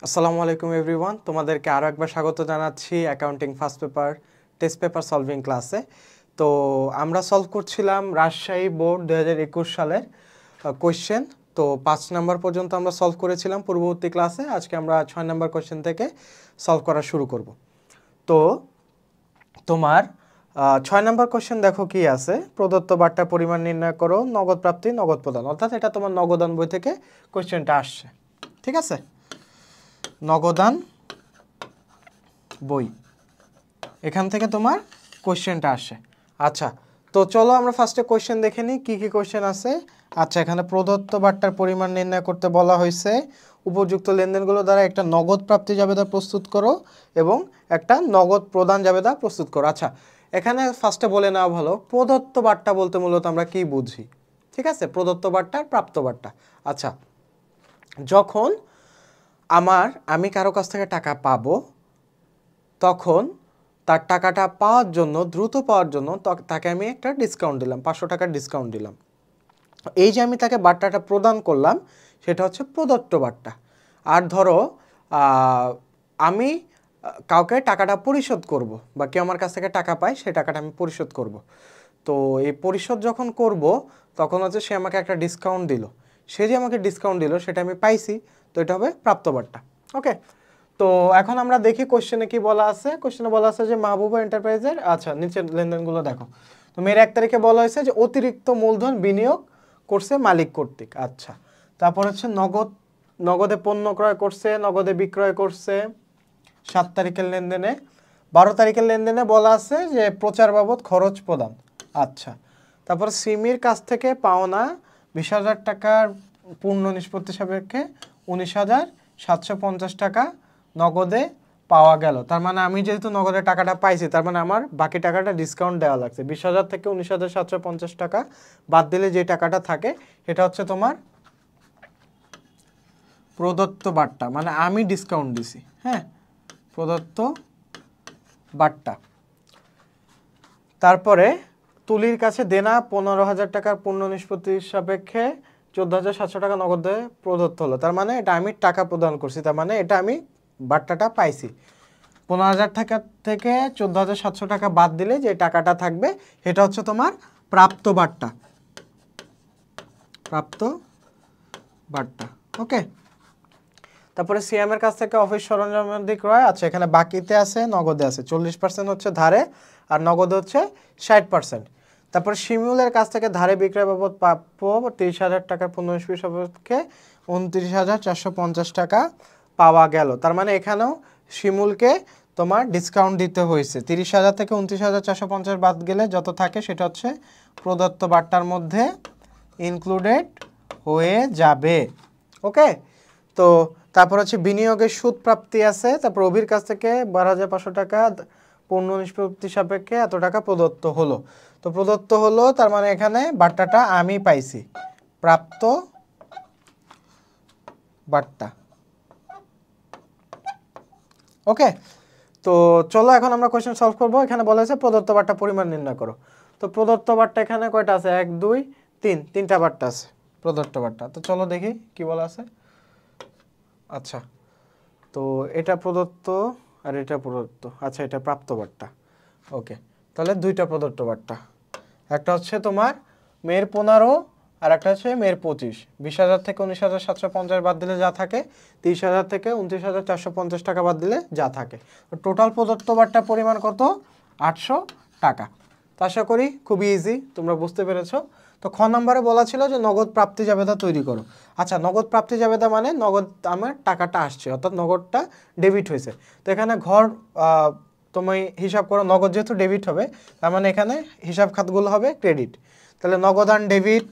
আসসালামু আলাইকুম এভরিওয়ান, তোমাদেরকে আরও একবার স্বাগত জানাচ্ছি accounting first paper test paper solving ক্লাসে। তো আমরা সলভ করছিলাম রাজশাহী বোর্ড 2021 সালের কোয়েশ্চেন। তো 5 নাম্বার পর্যন্ত আমরা সলভ করেছিলাম পূর্ববর্তী ক্লাসে। আজকে আমরা 6 নাম্বার কোয়েশ্চেন থেকে সলভ করা শুরু করব। তো তোমার 6 নাম্বার কোয়েশ্চেন দেখো কি আছে, প্রদত্ত বার্তার পরিমাণ নির্ণয় করো, নগদ প্রাপ্তি নগদ প্রদান। অর্থাৎ এটা তোমার নগদান বই থেকে কোয়েশ্চেনটা আসছে, ঠিক আছে? নগদান বই, এখান থেকে তোমার কোশ্চেনটা আসে। আচ্ছা, তো চলো আমরা ফার্স্টে কোশ্চেন দেখে নিই কী কী কোশ্চেন আছে। আচ্ছা, এখানে প্রদত্ত বার্তার পরিমাণ নির্ণয় করতে বলা হয়েছে। উপযুক্ত লেনদেনগুলো দ্বারা একটা নগদ প্রাপ্তি জাবেদা প্রস্তুত করো এবং একটা নগদ প্রদান জাবেদা প্রস্তুত করো। আচ্ছা, এখানে ফার্স্টে বলে নেওয়া ভালো, প্রদত্ত বার্তা বলতে মূলত আমরা কি বুঝি, ঠিক আছে? প্রদত্ত বার্তা আর প্রাপ্ত বার্তা। আচ্ছা, যখন আমি কারো কাছ থেকে টাকা পাবো, তখন তার টাকাটা পাওয়ার জন্য, দ্রুত পাওয়ার জন্য তাকে আমি একটা ডিসকাউন্ট দিলাম, 500 টাকার ডিসকাউন্ট দিলাম। এই যে আমি তাকে বার্তাটা প্রদান করলাম, সেটা হচ্ছে প্রদত্ত বার্তা। আর ধরো আমি কাউকে টাকাটা পরিশোধ করব, বা কেউ আমার কাছ থেকে টাকা পায়, সেই টাকাটা আমি পরিশোধ করব। তো এই পরিশোধ যখন করব, তখন হচ্ছে সে আমাকে একটা ডিসকাউন্ট দিল। সে যে আমাকে ডিসকাউন্ট দিল সেটা আমি পাইছি, তো এটা হবে প্রাপ্ত বার্তা। ওকে, তো এখন আমরা দেখি কোশ্চেনে কি বলা আছে। কোশ্চেনে বলা আছে যে মাহবুবা এন্টারপ্রাইজের, আচ্ছা নিচের লেনদেনগুলো দেখো। তো মেয়ের 1 তারিখে বলা হয়েছে যে অতিরিক্ত মূলধন বিনিয়োগ করছে মালিক কর্তৃক। আচ্ছা, তারপর হচ্ছে নগদে পণ্য ক্রয় করছে, নগদে বিক্রয় করছে 7 তারিখের লেনদেনে। 12 তারিখের লেনদেনে বলা আছে যে প্রচার বাবদ খরচ প্রদান। আচ্ছা, তারপর সিমির কাছ থেকে পাওনা 20,000 টাকার পূর্ণ নিষ্পত্তি সাপেক্ষে 19,750 টাকা নগদে পাওয়া গেল। তার মানে আমি যেহেতু নগদে টাকাটা পাইছি, তার মানে আমার বাকি টাকাটা ডিসকাউন্ট দেওয়া লাগছে। 20,000 থেকে 19,750 টাকা বাদ দিলে যে টাকাটা থাকে, এটা হচ্ছে তোমার প্রদত্ত বার্তা, মানে আমি ডিসকাউন্ট দিছি। হ্যাঁ, প্রদত্ত বার্তা। তারপরে তুলির কাছে দেনা 15,000 টাকার পূর্ণ নিষ্পত্তির সাপেক্ষে 14,700 টাকা নগদে প্রদত্ত হলো। তার মানে এটা আমি টাকা প্রদান করছি, তার মানে এটা আমি বার্তাটা পাইছি। 15,000 টাকা থেকে 14,700 টাকা বাদ দিলে যে টাকাটা থাকবে, এটা হচ্ছে তোমার প্রাপ্ত বার্তা। প্রাপ্ত বার্তা, ওকে। তারপরে সিএমের কাছ থেকে অফিস সরঞ্জামাদি ক্রয়। আচ্ছা, এখানে বাকিতে আছে, নগদে আছে। 40% হচ্ছে ধারে আর নগদে হচ্ছে 60%। তারপরে শিমুলের কাছ থেকে ধারে বিক্রয় বাবদ প্রাপ্য 30,000 টাকার পুনঃস্ফীতি সাপেক্ষে 29,450 টাকা পাওয়া গেল। তার মানে এখানেও শিমুলকে তোমার ডিসকাউন্ট দিতে হয়েছে। 30,000 থেকে 29,450 বাদ গেলে যত থাকে সেটা হচ্ছে প্রদত্ত বার্তার মধ্যে ইনক্লুডেড হয়ে যাবে। ওকে, তো তারপর হচ্ছে বিনিয়োগের সুদ প্রাপ্তি আছে। তারপর অভির কাছ থেকে 12,500 টাকা পূর্ণ নিষ্পত্তি সাপেক্ষে এত টাকা প্রদত্ত হলো। তো প্রদত্ত হলো, তার মানে এখানে বার্তাটা আমি পাইছি, প্রাপ্ত বার্তা। ওকে, তো চলো এখন আমরা কোশ্চেন সলভ করবো। এখানে বলা হয়েছে প্রদত্ত বার্তা পরিমাণ নির্ণয় করো। তো প্রদত্ত বার্তা এখানে কয়টা আছে? 1 2 3, তিনটা বার্তা আছে প্রদত্ত বার্তা। তো চলো দেখি কি বলা আছে। আচ্ছা, তো এটা প্রদত্ত আর এটা প্রদত্ত। আচ্ছা, এটা প্রাপ্ত বার্তা। ওকে, তাহলে দুইটা প্রদত্ত বার্তা, একটা হচ্ছে তোমার মেয়ের 15 আর একটা হচ্ছে মেয়ের 25। 20,000 থেকে 19,750 বাদ দিলে যা থাকে, 30,000 থেকে 29,450 টাকা বাদ দিলে যা থাকে। টোটাল প্রদত্ত বার্তার পরিমাণ কত? 800 টাকা। তো আশা করি খুবই ইজি, তোমরা বুঝতে পেরেছো। তো খ নম্বরে বলা ছিল যে নগদ প্রাপ্তি জাবেদা তৈরি করো। আচ্ছা, নগদ প্রাপ্তি জাবেদা মানে নগদ আমার টাকাটা আসছে, অর্থাৎ নগদটা ডেবিট হয়েছে। তো এখানে তুমি হিসাব করো, নগদ যেহেতু ডেবিট হবে, তার মানে এখানে হিসাব খাতগুলো হবে ক্রেডিট। তাহলে নগদান ডেবিট,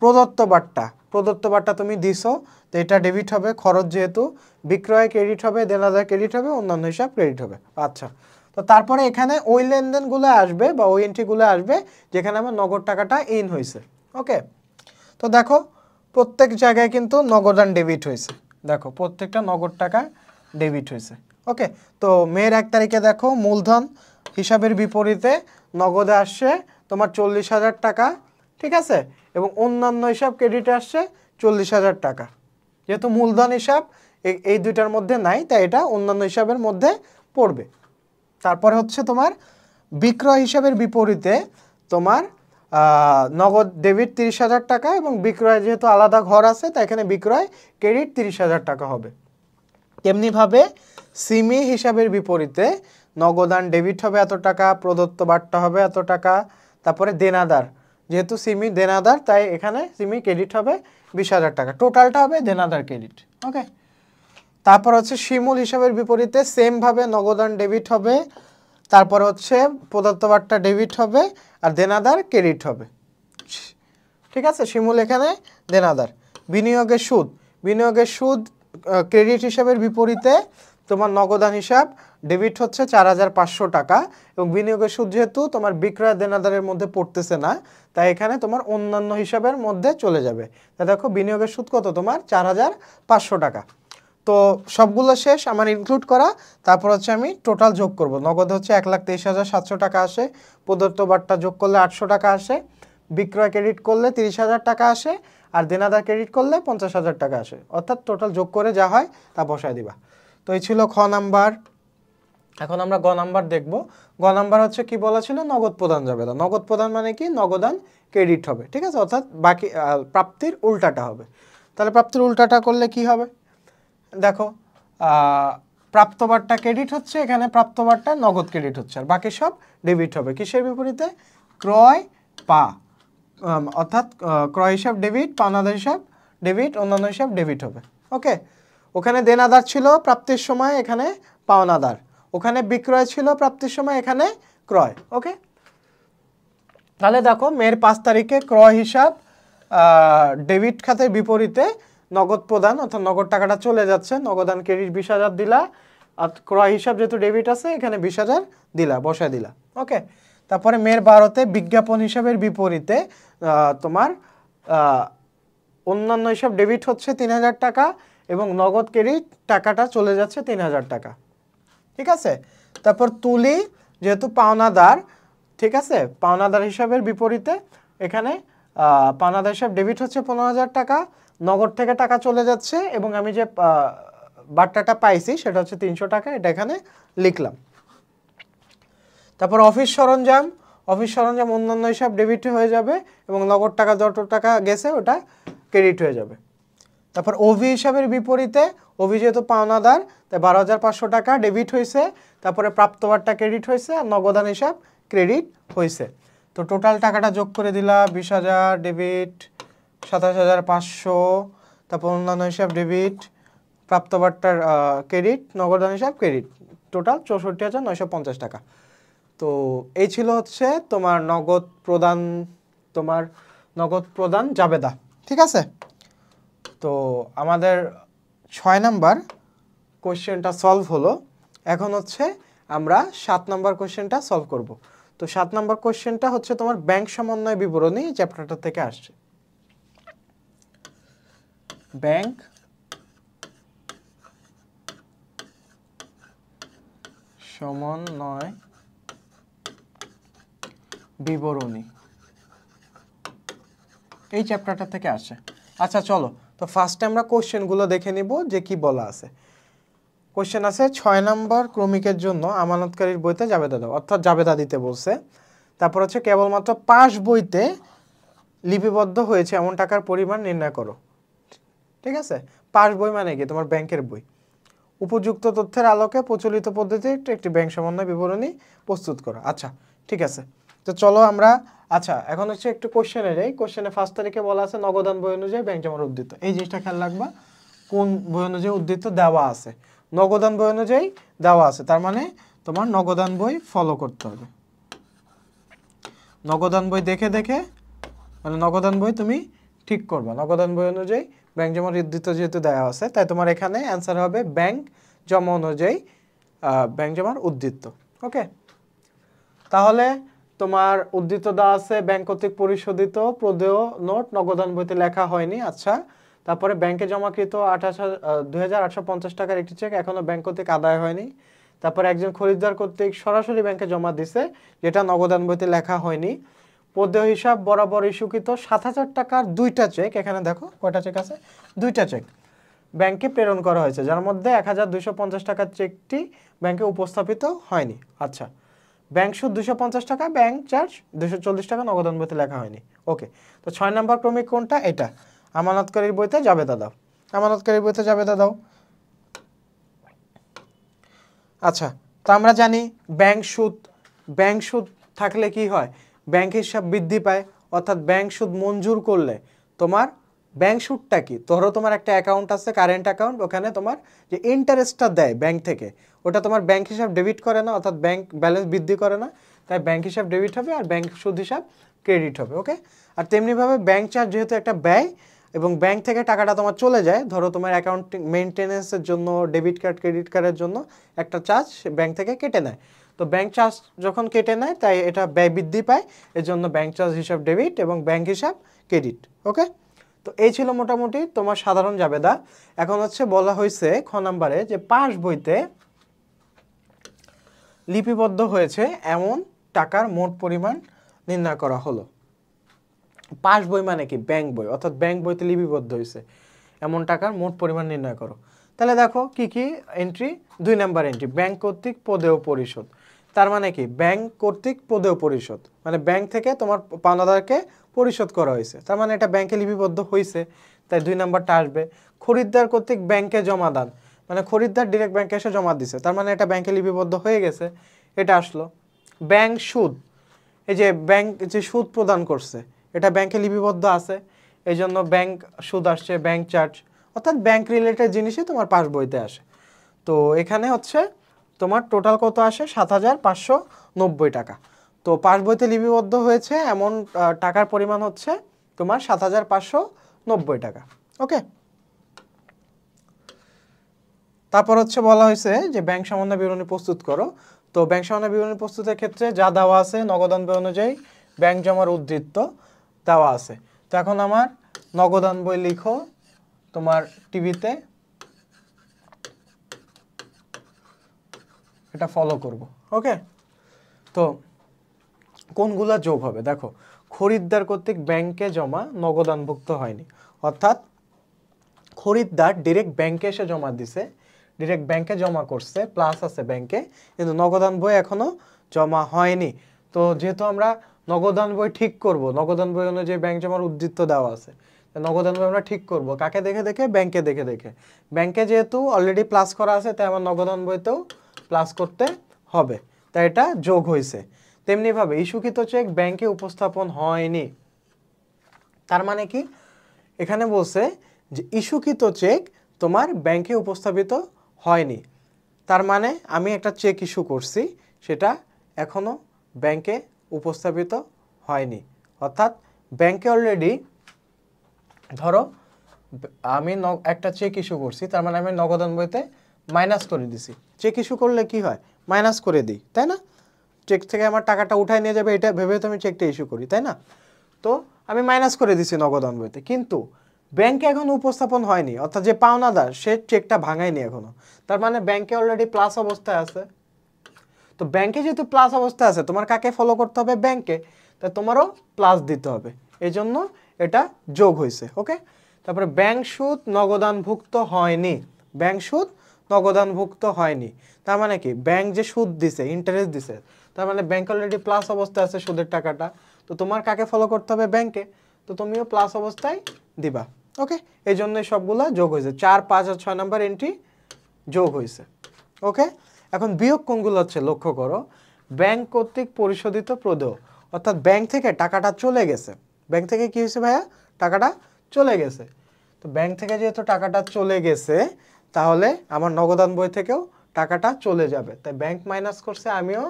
প্রদত্ত বার্তা তুমি দিছো, তো এটা ডেবিট হবে। খরচ যেহেতু, বিক্রয় ক্রেডিট হবে, দেনাদার ক্রেডিট হবে, অন্যান্য হিসাব ক্রেডিট হবে। আচ্ছা, তো তারপরে এখানে ওই লেনদেনগুলো আসবে বা ওই এন্ট্রিগুলো আসবে যেখানে আমার নগদ টাকাটা ইন হয়েছে। ওকে, তো দেখো প্রত্যেক জায়গায় কিন্তু নগদান ডেবিট হয়েছে। দেখো প্রত্যেকটা নগদ টাকা ডেবিট হয়েছে। ওকে, তো মেয়ের 1 তারিখে দেখো মূলধন হিসাবের বিপরীতে নগদে আসছে তোমার 40,000 টাকা, ঠিক আছে, এবং অন্যান্য হিসাব ক্রেডিটে আসছে 40,000 টাকা। যেহেতু মূলধন হিসাব এই দুইটার মধ্যে নাই, তাই এটা অন্যান্য হিসাবের মধ্যে পড়বে। তারপরে হচ্ছে তোমার বিক্রয় হিসাবের বিপরীতে তোমার নগদ ডেবিট 30,000 টাকা এবং বিক্রয় যেহেতু আলাদা ঘর আছে তাই এখানে বিক্রয় ক্রেডিট 30,000 টাকা হবে। তেমনিভাবে সিমি হিসাবের বিপরীতে নগদান ডেবিট হবে এত টাকা, প্রদত্ত বার্তা হবে এত টাকা, তারপরে দেনাদার যেহেতু সিমি দেনাদার তাই এখানে সিমি ক্রেডিট হবে 20,000 টাকা, টোটালটা হবে দেনাদার ক্রেডিট। ওকে, তারপর হচ্ছে শিমুল হিসাবের বিপরীতে সেমভাবে নগদান ডেবিট হবে, তারপর হচ্ছে প্রদত্ত বার্তা ডেবিট হবে আর দেনাদার ক্রেডিট হবে। ঠিক আছে, শিমুল এখানে দেনাদার। বিনিয়োগের সুদ, বিনিয়োগের সুদ ক্রেডিট হিসাবের বিপরীতে তোমার নগদান হিসাব ডেবিট হচ্ছে 4,500 টাকা এবং বিনিয়োগের সুদ যেহেতু তোমার বিক্রয় দেনাদারের মধ্যে পড়তেছে না তাই এখানে তোমার অন্যান্য হিসাবের মধ্যে চলে যাবে। তা দেখো বিনিয়োগের সুদ কত তোমার 4,500 টাকা। তো সবগুলো শেষ আমার ইনক্লুড করা, তারপর হচ্ছে আমি টোটাল যোগ করব। নগদ হচ্ছে 1,23,700 টাকা আসে, প্রদত্ত বার্তা যোগ করলে 800 টাকা আসে, বিক্রয় ক্রেডিট করলে 30,000 টাকা আসে আর দেনাদার ক্রেডিট করলে 50,000 টাকা আসে, অর্থাৎ টোটাল যোগ করে যা হয় তা বসায় দিবা। তো এই ছিল খ নাম্বার। এখন আমরা গ নাম্বার দেখব। গ নাম্বার হচ্ছে কি বলা ছিল, নগদ প্রদান যাবে না। নগদ প্রদান মানে কি, নগদান ক্রেডিট হবে। ঠিক আছে, অর্থাৎ বাকি প্রাপ্তির উল্টাটা হবে। তাহলে প্রাপ্তির উল্টাটা করলে কি হবে দেখো, প্রাপ্তবারটা ক্রেডিট হচ্ছে, এখানে প্রাপ্তবারটা নগদ ক্রেডিট হচ্ছে আর বাকি সব ডেবিট হবে। কিসের বিপরীতে, ক্রয় পা, অর্থাৎ ক্রয় হিসাব ডেবিট, পাওনাদার হিসাব ডেবিট, অন্যান্য হিসাব ডেবিট হবে। ওকে, ওখানে দেনাদার ছিল প্রাপ্তির সময়, এখানে পাওনাদার। ওখানে বিক্রয় ছিল প্রাপ্তির সময়, এখানে ক্রয়। ওকে, তাহলে দেখো মের 5 তারিখে ক্রয় হিসাব ডেবিট খাতের বিপরীতে নগদ প্রদান, অর্থাৎ নগদ টাকাটা চলে যাচ্ছে, নগদান ক্রেডিট 20,000 দিলা আর ক্রয় হিসাব যেহেতু ডেবিট আছে এখানে 20,000 দিলা, বসায় দিলা। ওকে, তারপরে মের 12তে বিজ্ঞাপন হিসাবের বিপরীতে তোমার অন্যান্য হিসাব ডেবিট হচ্ছে 3,000 টাকা এবং নগদ ক্রেডিট টাকাটা চলে যাচ্ছে 3,000 টাকা। ঠিক আছে, তারপর তুলি যেহেতু পাওনাদার, ঠিক আছে, পাওনাদার হিসাবের বিপরীতে এখানে পাওনাদার হিসাব ডেবিট হচ্ছে 15,000 টাকা, নগদ থেকে টাকা চলে যাচ্ছে এবং আমি যে বার্তাটা পাইছি সেটা হচ্ছে 300 টাকা, এটা এখানে লিখলাম। তারপর অফিস সরঞ্জাম, অফিস সরঞ্জাম অন্যান্য হিসাব ডেবিট হয়ে যাবে এবং নগদ টাকা যত টাকা গেছে ওটা ক্রেডিট হয়ে যাবে। তারপর ওভি হিসাবের বিপরীতে, ওভি যেহেতু পাওনাদার তাই 12,500 টাকা ডেবিট হয়েছে, তারপরে প্রাপ্তবারটা ক্রেডিট হয়েছে আর নগদান হিসাব ক্রেডিট হয়েছে। তো টোটাল টাকাটা যোগ করে দিলা, 20,000 ডেবিট, 27,500, তারপর অন্যান্য হিসাব ডেবিট, প্রাপ্তবার্তার ক্রেডিট, নগদান হিসাব ক্রেডিট, টোটাল 64,950 টাকা। তো এই ছিল হচ্ছে তোমার নগদ প্রদান, তোমার নগদ প্রদান জাবেদা। ঠিক আছে, তো আমাদের 6 নাম্বার কোশ্চেনটা সলভ হলো। এখন হচ্ছে আমরা 7 নাম্বার কোশ্চেনটা সলভ করব। তো 7 নাম্বার কোশ্চেনটা হচ্ছে তোমার ব্যাংক সমন্বয় বিবরণী চ্যাপ্টারটা থেকে আসছে। ব্যাংক সমন্বয় বিবরণী এই চ্যাপ্টারটা থেকে আসে। আচ্ছা চলো, তো ফার্স্টে আমরা কোশ্চেনগুলো দেখে নিব যে কি বলা আছে। কোশ্চেন আছে 6 নম্বর ক্রমিকের জন্য আমানতকারীর বইতে জাবেদা দাও, অর্থাৎ জাবেদা দিতে বলছে। তারপর হচ্ছে কেবলমাত্র পাস বইতে লিপিবদ্ধ হয়েছে এমন টাকার পরিমাণ নির্ণয় করো। ঠিক আছে, পাস বই মানে কি, তোমার ব্যাংকের বই। উপযুক্ত তথ্যের আলোকে প্রচলিত পদ্ধতিতে একটি ব্যাংক সমন্বয় বিবরণী প্রস্তুত করো। আচ্ছা ঠিক আছে, তো চলো আমরা, আচ্ছা এখন হচ্ছে একটু কোশ্চেনে যাই। কোশ্চেনে 1 তারিখে বলা আছে নগদান বই অনুযায়ী ব্যাংক জমার উদ্ধৃত। এই জিনিসটা খেয়াল রাখবা, কোন বই অনুযায়ী উদ্ধৃত দেওয়া আছে। নগদান বই অনুযায়ী দেওয়া আছে, তার মানে তোমার নগদান বই ফলো করতে হবে। নগদান বই দেখে দেখে, মানে নগদান বই তুমি ঠিক করবা। নগদান বই অনুযায়ী ব্যাংক জমার উদ্ধৃত যেহেতু দেওয়া আছে তাই তোমার এখানে অ্যান্সার হবে ব্যাংক জমা অনুযায়ী ব্যাংক জমার উদ্ধৃত। ওকে, তাহলে তোমার উদ্ধৃত দেওয়া আছে ব্যাংক কর্তৃক পরিশোধিত প্রদেয় নোট নগদান বইতে লেখা হয়নি। আচ্ছা, তারপরে ব্যাংকে জমাকৃত 2,850 টাকার একটি চেক এখনো ব্যাংক কর্তৃক আদায় হয়নি। তারপরে একজন খরিদ্দার কর্তৃক সরাসরি ব্যাংকে জমা দিছে যেটা নগদান বইতে লেখা হয়নি। প্রদেয় হিসাব বরাবর ইস্যুকৃত 7,000 টাকার 2টা চেক, এখানে দেখো কয়টা চেক আছে, 2টা চেক। ব্যাংকে প্রেরণ করা হয়েছে, যার মধ্যে 1250 টাকার চেকটি ব্যাংকে উপস্থাপিত হয়নি। আচ্ছা, ব্যাংক সুদ 250 টাকা, ব্যাংক চার্জ 240 টাকা, নগদান বইতে লেখা হয়নি। ওকে, তো 6 নম্বর ক্রমিক কোনটা? এটা আমানতকারীর বইতে জাবেদা দাও, আমানতকারীর বইতে জাবেদা দাও। আচ্ছা, তো আমরা জানি ব্যাংক সুদ থাকলে কি হয়, ব্যাংক হিসাব বৃদ্ধি পায়, অর্থাৎ ব্যাংক সুদ মঞ্জুর করলে তোমার ব্যাংক সুদটা কি, ধরো তোমার একটা অ্যাকাউন্ট আছে কারেন্ট অ্যাকাউন্ট, ওখানে তোমার যে ইন্টারেস্টটা দেয় ব্যাংক থেকে, ওটা তোমার ব্যাংক হিসাব ডেবিট করে না, অর্থাৎ ব্যাংক ব্যালেন্স বৃদ্ধি করে না, তাই ব্যাংক হিসাব ডেবিট হবে আর ব্যাংক সুদ হিসাব ক্রেডিট হবে। ওকে, আর তেমনিভাবে ব্যাংক চার্জ যেহেতু একটা ব্যয় এবং ব্যাংক থেকে টাকাটা তোমার চলে যায়, ধরো তোমার অ্যাকাউন্টিং মেনটেনেন্সের জন্য ডেবিট কার্ড ক্রেডিট কার্ডের জন্য একটা চার্জ ব্যাংক থেকে কেটে নেয়, তো ব্যাংক চার্জ যখন কেটে নেয় তাই এটা ব্যয় বৃদ্ধি পায়, এর জন্য ব্যাংক চার্জ হিসাব ডেবিট এবং ব্যাংক হিসাব ক্রেডিট। ওকে, তো এই ছিল মোটামুটি তোমার সাধারণ জাবেদা। এখন হচ্ছে বলা হয়েছে খ নাম্বারে যে পাস বইতে লিপিবদ্ধ হয়েছে এমন টাকার মোট পরিমাণ নির্ণয় করা হলো। পাস বই মানে কি? ব্যাংক বই, অর্থাৎ ব্যাংক বইতে লিপিবদ্ধ হয়েছে এমন টাকার মোট পরিমাণ নির্ণয় করো। তাহলে দেখো কি কি এন্ট্রি, 2 নাম্বার এন্ট্রি ব্যাংক কর্তৃক পদেয় পরিশোধ। তার মানে কি? ব্যাংক কর্তৃক পদেয় পরিশোধ মানে ব্যাংক থেকে তোমার পাওনাদারকে পরিশোধ করা হয়েছে, তার মানে এটা ব্যাংকে লিপিবদ্ধ হয়েছে, তাই 2 নাম্বারটা আসবে। খরিদ্দার কর্তৃক ব্যাংকে জমা দান মানে খরিদ্দার ডিরেক্ট ব্যাংকে এসে জমা দিছে, তার মানে এটা ব্যাংকে লিপিবদ্ধ হয়ে গেছে, এটা আসলো। ব্যাংক সুদ, এই যে ব্যাংক যে সুদ প্রদান করছে এটা ব্যাংকে লিপিবদ্ধ আছে, এই জন্য ব্যাংক সুদ আসছে, ব্যাংক চার্জ, অর্থাৎ ব্যাংক রিলেটেড জিনিসই তোমার পাস বইতে আসে। তো এখানে হচ্ছে তোমার টোটাল কত আসে? 7590 টাকা। তো পাস বইতে লিপিবদ্ধ হয়েছে এমন টাকার পরিমাণ হচ্ছে তোমার 7590 টাকা। ওকে, তারপর হচ্ছে বলা হয়েছে যে ব্যাংক সমন্বয় বিবরণী প্রস্তুত করো। তো ব্যাংক সমন্বয় বিবরণী প্রস্তুতের ক্ষেত্রে যা দেওয়া আছে নগদান বই অনুযায়ী ব্যাংক জমার উদ্ধৃত্ত দেওয়া আছে। তো এখন আমার নগদান বই লিখো তোমার টিভিতে, এটা ফলো করব। ওকে, তো কোনগুলা যোগ হবে? দেখো, খরিদ্দার কর্তৃক ব্যাংকে জমা নগদানভুক্ত হয়নি, অর্থাৎ খরিদ্দার ডিরেক্ট ব্যাংকে এসে জমা দিছে, ডিরেক্ট ব্যাংকে জমা করছে, প্লাস আছে ব্যাংকে, কিন্তু নগদান বই এখনো জমা হয়নি। তো যেহেতু আমরা নগদান বই ঠিক করব, নগদান বই অনুযায়ী ব্যাংক জমার উদ্ধৃত্ত দেওয়া আছে, নগদান বই আমরা ঠিক করব কাকে দেখে দেখে? ব্যাংকে দেখে দেখে। ব্যাংকে যেহেতু অলরেডি প্লাস করা আছে তাই আমার নগদান বইতেও প্লাস করতে হবে, তাই এটা যোগ হয়েছে। তেমনিভাবে ইস্যুকৃত চেক ব্যাংকে উপস্থাপন হয়নি, তার মানে কি? এখানে বলছে যে ইস্যুকৃত চেক তোমার ব্যাংকে উপস্থাপিত হয়নি, তার মানে আমি একটা চেক ইস্যু করছি, সেটা এখনো ব্যাংকে উপস্থাপিত হয়নি, অর্থাৎ ব্যাংকে অলরেডি ধরো আমি একটা চেক ইস্যু করছি, তার মানে আমি নগদান বইতে মাইনাস করে দিছি। চেক ইস্যু করলে কি হয়? মাইনাস করে দিই, তাই না? চেক থেকে আমার টাকাটা উঠায় নিয়ে যাবে এটা ভেবে তো আমি চেকটা ইস্যু করি, তাই না? তো আমি মাইনাস করে দিছি নগদান বইতে, কিন্তু ব্যাংকে এখনো উপস্থাপন হয়নি, অর্থাৎ যে পাওনাদার সে চেকটা ভাঙায়নি এখনো, তার মানে ব্যাংকে অলরেডি প্লাস অবস্থায় আছে। তো ব্যাংকে যেহেতু প্লাস অবস্থায় আছে, তোমার কাকে ফলো করতে হবে? ব্যাংকে, তাই তোমারও প্লাস দিতে হবে, এই জন্য এটা যোগ হয়েছে। ওকে, তারপরে ব্যাংক সুদ নগদানভুক্ত হয়নি, ব্যাংক সুদ নগদানভুক্ত হয়নি, তার মানে কি? ব্যাংক যে সুদ দিছে, ইন্টারেস্ট দিছে, তার মানে ব্যাংক অলরেডি প্লাস অবস্থায় আছে সুদের টাকাটা, তো তোমার কাকে ফলো করতে হবে? ব্যাংকে, তো তুমিও প্লাস অবস্থায় দিবা। ওকে, এই জন্য সবগুলা যোগ হয়েছে, 4, 5 আর 6 নাম্বার এন্ট্রি যোগ হয়েছে। ওকে, এখন বিয়োগ কোনগুলো হচ্ছে লক্ষ্য করো। ব্যাংক কর্তৃক পরিশোধিত প্রদেয়, অর্থাৎ ব্যাংক থেকে টাকাটা চলে গেছে, ব্যাংক থেকে কি হয়েছে ভাইয়া? টাকাটা চলে গেছে। তো ব্যাংক থেকে যেহেতু টাকাটা চলে গেছে, তাহলে আমার নগদান বই থেকেও টাকাটা চলে যাবে, তাই ব্যাংক মাইনাস করছে, আমিও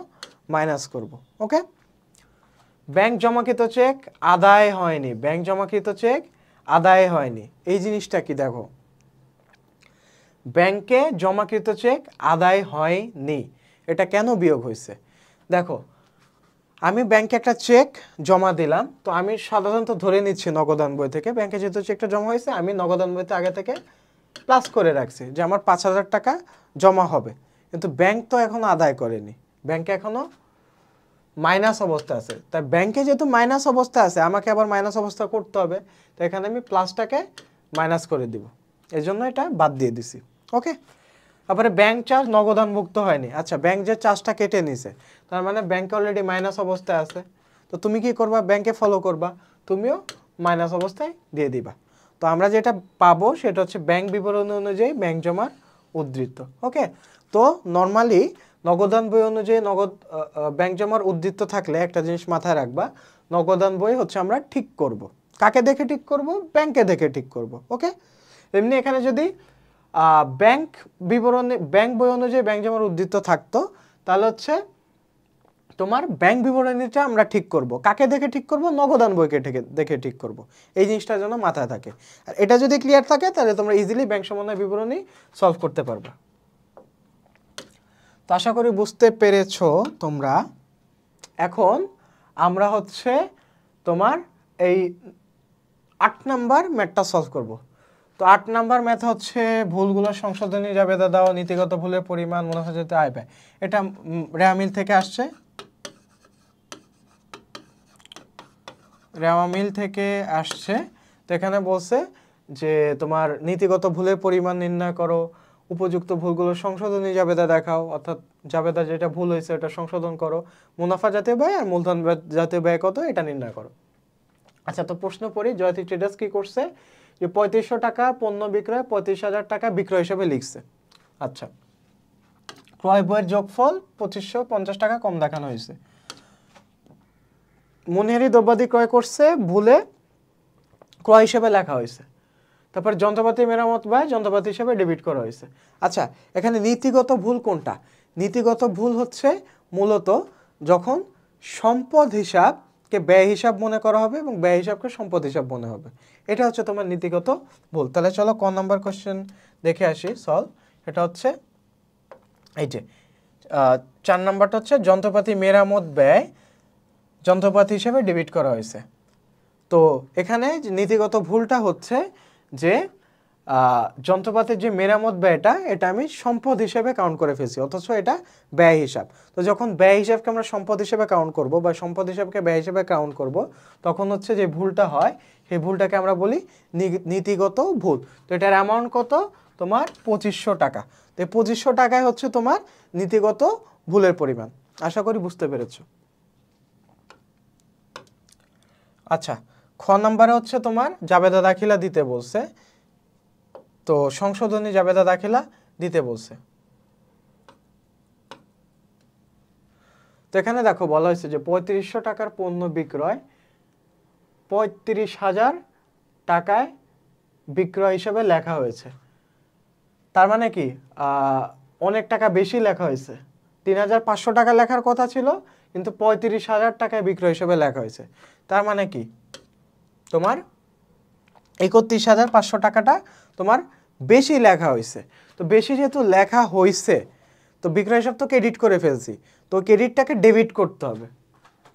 মাইনাস করব। ওকে, ব্যাংক জমাকৃত চেক আদায় হয়নি, ব্যাংক জমাকৃত চেক আদায় হয়নি, এই জিনিসটা কি? দেখো, ব্যাংকে জমাকৃত চেক আদায় হয়নি, এটা কেন বিয়োগ হয়েছে? দেখো, আমি ব্যাংকে একটা চেক জমা দিলাম, তো আমি সাধারণত ধরে নিচ্ছি নগদান বই থেকে, ব্যাংকে যেহেতু চেকটা জমা হয়েছে আমি নগদান বইতে আগে থেকে প্লাস করে রাখছি যে আমার 5000 টাকা জমা হবে, কিন্তু ব্যাংক তো এখনো আদায় করেনি, ব্যাংকে এখনো মাইনাস অবস্থা আছে, তাই ব্যাংকে যেহেতু মাইনাস অবস্থা আছে আমাকে আবার মাইনাস অবস্থা করতে হবে, তো এখানে আমি প্লাসটাকে মাইনাস করে দিব, এই জন্য এটা বাদ দিয়ে দিছি। ওকে, তারপরে ব্যাংক চার্জ নগদানভুক্ত হয়নি। আচ্ছা, ব্যাংক যে চার্জটা কেটে নিছে, তার মানে ব্যাংকে অলরেডি মাইনাস অবস্থায় আছে। তো তুমি কি করবা, ব্যাংকে ফলো করবা, তুমিও মাইনাস অবস্থায় দিয়ে দিবা। তো আমরা যেটা পাবো সেটা হচ্ছে ব্যাংক বিবরণী অনুযায়ী ব্যাংক জমার উদ্ধৃত। ওকে, তো নর্মালি নগদান বই অনুযায়ী ব্যাংক জমার উদ্ধৃত থাকলে একটা জিনিস মাথায় রাখবা, নগদান বই হচ্ছে আমরা ঠিক করব। কাকে দেখে ঠিক করব? ব্যাংকে দেখে ঠিক করব। ওকে, এমনি এখানে যদি ব্যাংক বিবরণী ব্যাংক বই অনুযায়ী ব্যাংক জমার উদ্ধৃত থাকতো, তাহলে হচ্ছে তোমার ব্যাংক বিবরণীটা আমরা ঠিক করব। কাকে দেখে ঠিক করব? নগদান বইকে দেখে ঠিক করব। এই জিনিসটা যেন মাথায় থাকে। আর এটা যদি ক্লিয়ার থাকে তাহলে তোমরা ইজিলি ব্যাংক সমন্বয় বিবরণী সলভ করতে পারবে। তো আশা করি বুঝতে পেরেছো তোমরা। এখন আমরা হচ্ছে তোমার এই 8 নাম্বার ম্যাথটা সলভ করব। তো 8 নাম্বার ম্যাথ হচ্ছে ভুলগুলো সংশোধনী যাবে দাও, নীতিগত ভুলের পরিমাণ, মুনাফা যেতে আয় ব্যয়। এটা রেওয়ামিল থেকে আসছে, রেওয়ামিল থেকে আসছে। তো এখানে বলছে যে তোমার নীতিগত ভুলের পরিমাণ নির্ণয় করো, উপযুক্ত ভুলগুলো সংশোধনী জাবেদা দেখাও, অর্থাৎ জাবেদা যেটা ভুল হয়েছে এটা সংশোধন করো, মুনাফা জাতীয় ব্যয় আর মূলধন জাতীয় ব্যয় কত এটা নির্ণয় করো। আচ্ছা, তো প্রশ্ন পড়ি, জয়তী ট্রেডার্স কি করছে যে 3500 টাকা পণ্য বিক্রয় 35,000 টাকা বিক্রয় হিসেবে লিখছে। আচ্ছা, ক্রয় বইয়ের যোগফল 2550 টাকা কম দেখানো হয়েছে। মনিহারি দ্রব্যাদি ক্রয় করছে, ভুলে ক্রয় হিসেবে লেখা হয়েছে। তারপর যন্ত্রপাতি মেরামত ব্যয় যন্ত্রপাতি হিসেবে ডেবিট করা হয়েছে। আচ্ছা, এখানে নীতিগত ভুল কোনটা? নীতিগত ভুল হচ্ছে মূলত যখন সম্পদ হিসাবকে ব্যয় হিসাব মনে করা হবে এবং ব্যয় হিসাবকে সম্পদ হিসাব মনে হবে, এটা হচ্ছে তোমার নীতিগত ভুল। তাহলে চলো ক নাম্বার কোশ্চেন দেখে আসি সলভ। এটা হচ্ছে এই যে 4 নাম্বারটা হচ্ছে যন্ত্রপাতি মেরামত ব্যয় যন্ত্রপাতি হিসেবে ডেবিট করা হয়েছে। তো এখানে নীতিগত ভুলটা হচ্ছে যে যন্ত্রপাতির যে মেরামত ব্যয়টা এটা আমি সম্পদ হিসেবে কাউন্ট করে ফেলছি, অথচ এটা ব্যয় হিসাব। তো যখন ব্যয় হিসাবকে আমরা সম্পদ হিসেবে কাউন্ট করব বা সম্পদ হিসাবকে ব্যয় হিসেবে কাউন্ট করব, তখন হচ্ছে যে ভুলটা হয় সেই ভুলটাকে আমরা বলি নীতিগত ভুল। তো এটার অ্যামাউন্ট কত? তোমার 2500 টাকা। তো 2500 টাকায় হচ্ছে তোমার নীতিগত ভুলের পরিমাণ। আশা করি বুঝতে পেরেছো। আচ্ছা, খ নাম্বারে হচ্ছে তোমার জাবেদা দাখিলা দিতে বলছে। তো সংশোধনী জাবেদা দাখিলা দিতে বলছে। তো এখানে দেখো বলা হয়েছে যে 3500 টাকার পণ্য বিক্রয় 35,000 টাকায় বিক্রয় হিসেবে লেখা হয়েছে। তার মানে কি অনেক টাকা বেশি লেখা হয়েছে। 3,500 টাকা লেখার কথা ছিল, কিন্তু 35,000 টাকায় বিক্রয় হিসেবে লেখা হয়েছে। তার মানে কি তোমার 31,500 টাকাটা তোমার বেশি লেখা হয়েছে। তো বেশি যেহেতু লেখা হয়েছে, তো বিক্রয় হিসাব তো ক্রেডিট করে ফেলছি, তো ক্রেডিটটাকে ডেবিট করতে হবে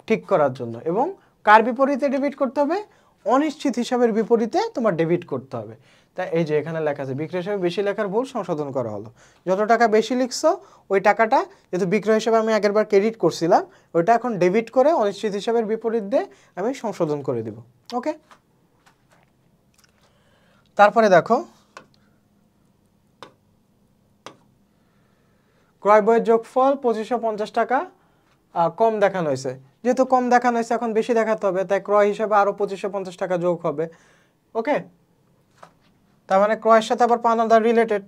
ঠিক করার জন্য। এবং কার বিপরীতে ডেবিট করতে হবে? অনিশ্চিত হিসাবের বিপরীতে তোমার ডেবিট করতে হবে। তাই এই যে এখানে লেখা আছে বিক্রয় হিসাবে বেশি লেখার ভুল সংশোধন করা হলো। যত টাকা বেশি লিখছো ওই টাকাটা যেহেতু বিক্রয় হিসাবে আমি আগেরবার ক্রেডিট করছিলাম, ওইটা এখন ডেবিট করে অনিশ্চিত হিসাবের বিপরীত দিয়ে আমি সংশোধন করে দিব। ওকে, তারপরে দেখো ক্রয় বইয়ের যোগফল 2550 টাকা কম দেখানো হয়েছে। যেহেতু কম দেখানো হয়েছে এখন বেশি দেখাতে হবে, তাই ক্রয় হিসাবে আরো 2550 টাকা যোগ হবে। ওকে, তার মানে ক্রয়ের সাথে আবার পাওনাদার রিলেটেড,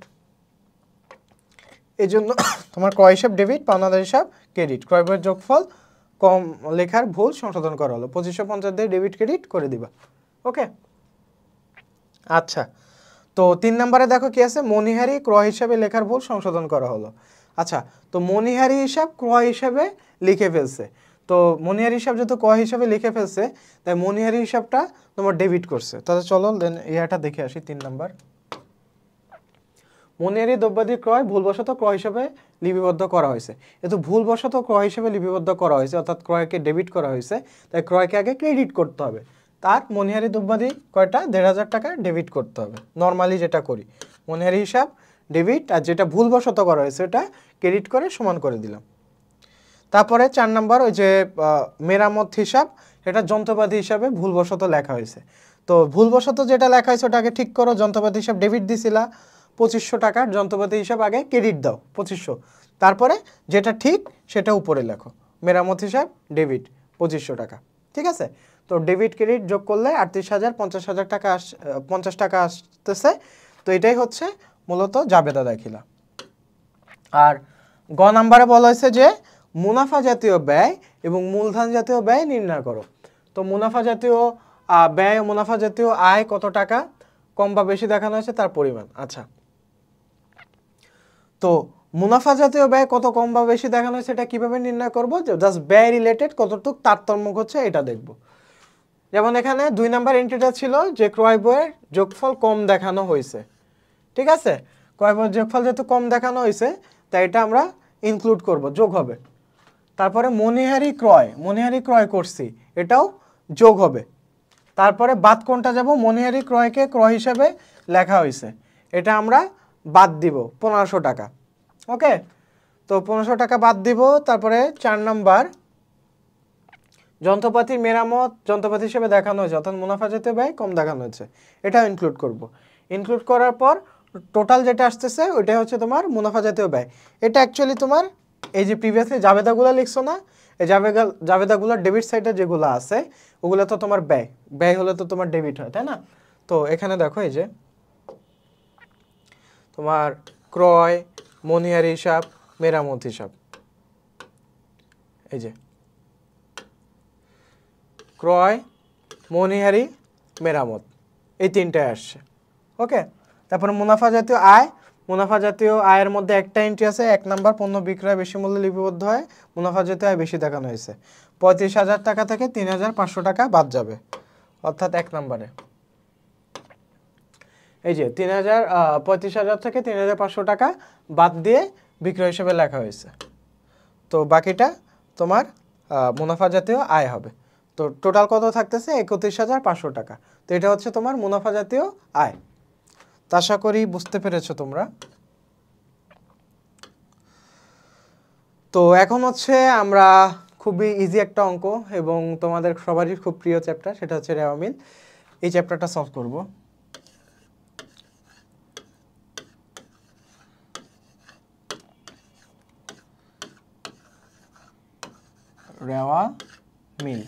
এই জন্য তোমার ক্রয় হিসাব ডেবিট, পাওনাদার হিসাব ক্রেডিট। ক্রয় বইয়ের যোগফল কম লেখার ভুল সংশোধন করা হলো, 2550 দিয়ে ডেবিট ক্রেডিট করে দিবা। ওকে, আচ্ছা, তো 3 নম্বরে দেখো কি আছে, মনিহারি ক্রয় হিসাবে লেখার ভুল সংশোধন করা হলো। আচ্ছা, তো মনিহারি হিসাব ক্রয় হিসাবে লিখে ফেলছে। তো মনিহারি হিসাব যেহেতু ক্রয় হিসাবে লিখে ফেলছে, তাই মনিহারি হিসাবটা তোমার ডেবিট করছে। তাহলে চলো দেন ইয়াটা দেখে আসি 3 নাম্বার। মনিহারি দ্রব্যাদি ক্রয় ভুলবশত ক্রয় হিসাবে লিপিবদ্ধ করা হয়েছে। যেহেতু ভুলবশত ক্রয় হিসাবে লিপিবদ্ধ করা হয়েছে, অর্থাৎ ক্রয়কে ডেবিট করা হয়েছে, তাই ক্রয়কে আগে ক্রেডিট করতে হবে। তার মনিহারি দ্রব্যাদি কয়টা 1,500 টাকা ডেবিট করতে হবে। নর্মালি যেটা করি মনিহারি হিসাব ডেবিট, আর যেটা ভুলবশত করা হয়েছে এটা ক্রেডিট করে সমান করে দিলাম। তারপরে 4 নম্বর ওই যে মেরামত হিসাব, এটা যন্ত্রপাতি হিসাবে ভুলবশত লেখা হয়েছে। তো ভুলবশত যেটা লেখা হয়েছে ওটা আগে ঠিক করো। যন্ত্রপাতি হিসাব ডেবিট দিছিলা 2500 টাকার, যন্ত্রপাতি হিসাব আগে ক্রেডিট দাও 2500, তারপরে যেটা ঠিক সেটা উপরে লেখো। মেরামত হিসাব ডেবিট 2500 টাকা, ঠিক আছে। তো ডেবিট ক্রেডিট যোগ করলে 38,000 50,000 টাকা 50 টাকা আসতেছে। তো এটাই হচ্ছে মূলত জাবেদা দাখিলা। আর গ নাম্বারে বলা হয়েছে যে মুনাফা জাতীয় ব্যয় এবং মূলধন জাতীয় ব্যয় নির্ণয় করো। তো মুনাফা জাতীয় ব্যয় ও মুনাফা জাতীয় আয় কত টাকা কম বা বেশি দেখানো হয়েছে তার পরিমাণ। আচ্ছা, তো মুনাফা জাতীয় ব্যয় কত কম বা বেশি দেখানো হয়েছে এটা কিভাবে নির্ণয় করব? জাস্ট ব্যয় রিলেটেড কতটুকু তারতম্য হচ্ছে এটা দেখব। যেমন এখানে 2 নাম্বার এন্ট্রিটা ছিল যে ক্রয় বইয়ের যোগফল কম দেখানো হয়েছে, ঠিক আছে। ক্রয় বইয়ের যোগফল যেহেতু কম দেখানো হয়েছে তাই এটা আমরা ইনক্লুড করব, যোগ হবে। তারপরে মণিহারি ক্রয় করছি, এটাও যোগ হবে। তারপরে বাদ কোনটা যাব? মণিহারি ক্রয়কে ক্রয় হিসাবে লেখা হয়েছে, এটা আমরা বাদ দিব 1500 টাকা। ওকে, তো 1500 টাকা বাদ দিব। তারপরে 4 নাম্বার যন্ত্রপাতির মেরামত যন্ত্রপাতি হিসেবে দেখানো হয়েছে, অর্থাৎ মুনাফা জাতীয় ব্যয় কম দেখানো হয়েছে, এটাও ইনক্লুড করব। ইনক্লুড করার পর টোটাল যেটা আসতেছে ওইটাই হচ্ছে তোমার মুনাফা জাতীয় ব্যয়। এটা অ্যাকচুয়ালি তোমার এই যে প্রিভিয়াসলি জাবেদাগুলো লিখছো না, এই জাবেদাগুলোর ডেবিট সাইডে যেগুলো আছে ওগুলো তো তোমার ব্যয় হলে তো তোমার ডেবিট হয়, তাই না? তো এখানে দেখো এই যে তোমার ক্রয়, মণিহারি হিসাব, মেরামত হিসাব, এই যে ক্রয়, মণিহারি, মেরামত, এই তিনটায় আসছে। ওকে, তারপরে মুনাফা জাতীয় আয়। মুনাফা জাতীয় আয়ের মধ্যে একটা এন্ট্রি আছে, 1 নাম্বার পণ্য বিক্রয় বেশি মূল্যে লিপিবদ্ধ হয়, মুনাফা জাতীয় আয় বেশি দেখানো হয়েছে। 35,000 টাকা থেকে 3,500 টাকা বাদ যাবে, অর্থাৎ 1 নাম্বারে এই যে 35,000 থেকে 3,500 টাকা বাদ দিয়ে বিক্রয় হিসেবে লেখা হয়েছে। তো বাকিটা তোমার মুনাফা জাতীয় আয় হবে। তো টোটাল কত থাকতেছে? 31,500 টাকা। তো এটা হচ্ছে তোমার মুনাফা জাতীয় আয়। তা আশা করি বুঝতে পেরেছো তোমরা। তো এখন হচ্ছে আমরা খুবই ইজি একটা অঙ্ক এবং তোমাদের সবারই খুব প্রিয় চ্যাপ্টার, সেটা হচ্ছে রেওয়া মিল। এই চ্যাপ্টারটা সলভ করব। রেওয়া মিল।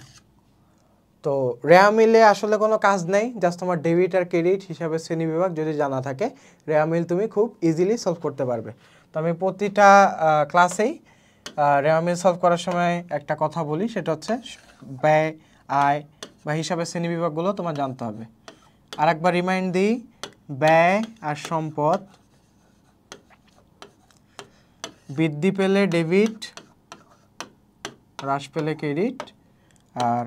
তো রেওয়া মিলে আসলে কোনো কাজ নেই, জাস্ট তোমার ডেবিট আর ক্রেডিট হিসাবে শ্রেণীবিভাগ যদি জানা থাকে রেওয়া মিল তুমি খুব ইজিলি সলভ করতে পারবে। তো আমি প্রতিটা ক্লাসেই রেওয়া মিল সলভ করার সময় একটা কথা বলি, সেটা হচ্ছে ব্যয়, আয় বা হিসাবে শ্রেণীবিভাগগুলো তোমার জানতে হবে। আর একবার রিমাইন্ড দিই, ব্যয় আর সম্পদ বৃদ্ধি পেলে ডেবিট, হ্রাস পেলে ক্রেডিট, আর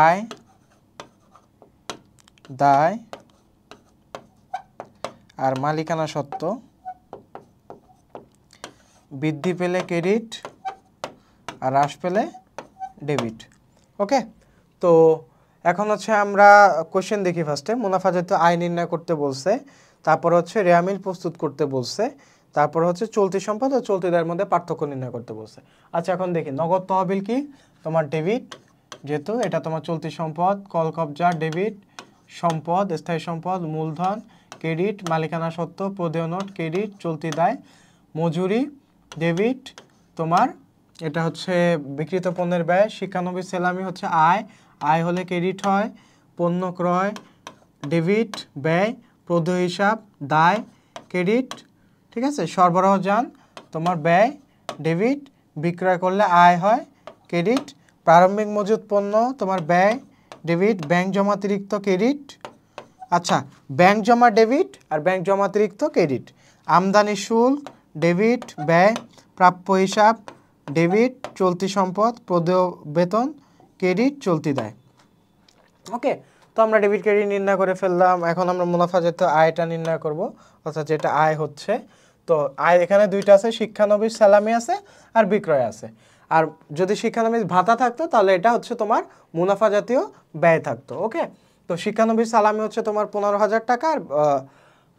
আয়, দায় আর মালিকানা সত্ত্ব বৃদ্ধি পেলে ক্রেডিট আর হ্রাস পেলে ডেবিট। ওকে, তো এখন হচ্ছে আমরা কোশ্চেন দেখি। ফার্স্টে মুনাফা জাতীয় আয় নির্ণয় করতে বলছে, তারপর হচ্ছে রেওয়া মিল প্রস্তুত করতে বলছে, তারপর হচ্ছে চলতি সম্পদ ও চলতি দায়ের মধ্যে পার্থক্য নির্ণয় করতে বলছে। আচ্ছা, এখন দেখি নগদ তহবিল কি? তোমার ডেবিট, যেহেতু এটা তোমার চলতি সম্পদ, কল কবজা ডেবিট, সম্পদ, স্থায়ী সম্পদ, মূলধন ক্রেডিট, মালিকানা সত্ত্ব, প্রদেয় নোট ক্রেডিট, চলতি দায়, মজুরি ডেবিট, তোমার এটা হচ্ছে বিক্রিত পণ্যের ব্যয়, শিক্ষানবিশ সেলামি হচ্ছে আয়, আয় হলে ক্রেডিট হয়, পণ্য ক্রয় ডেবিট, ব্যয়, প্রদেয় হিসাব দায় ক্রেডিট, ঠিক আছে। সরবরাহ যান তোমার ব্যয় ডেবিট, বিক্রয় করলে আয় হয় ক্রেডিট, প্রারম্ভিক মজুত পণ্য তোমার ব্যয় ডেবিট, ব্যাংক জমাতিরিক্ত ক্রেডিট। আচ্ছা, ব্যাংক জমা ডেবিট আর ব্যাংক জমাতিরিক্ত ক্রেডিট, আমদানি শুল্ক ডেবিট, ব্যয়, প্রাপ্য হিসাব ডেবিট, চলতি সম্পদ, প্রদেয় বেতন ক্রেডিট, চলতি দায়। ওকে, তো আমরা ডেবিট ক্রেডিট নির্ণয় করে ফেললাম। এখন আমরা মুনাফা জাতীয় আয়টা নির্ণয় করব, অর্থাৎ যেটা আয় হচ্ছে। তো আয় এখানে দুইটা আছে, শিক্ষানবিশ স্যালামি আছে আর বিক্রয় আছে। আর যদি শিক্ষানবিশ ভাতা থাকতো তাহলে এটা হচ্ছে তোমার মুনাফা জাতীয় ব্যয় থাকতো। ওকে, তো শিক্ষানবিশ সালামি হচ্ছে তোমার 15,000 টাকা আর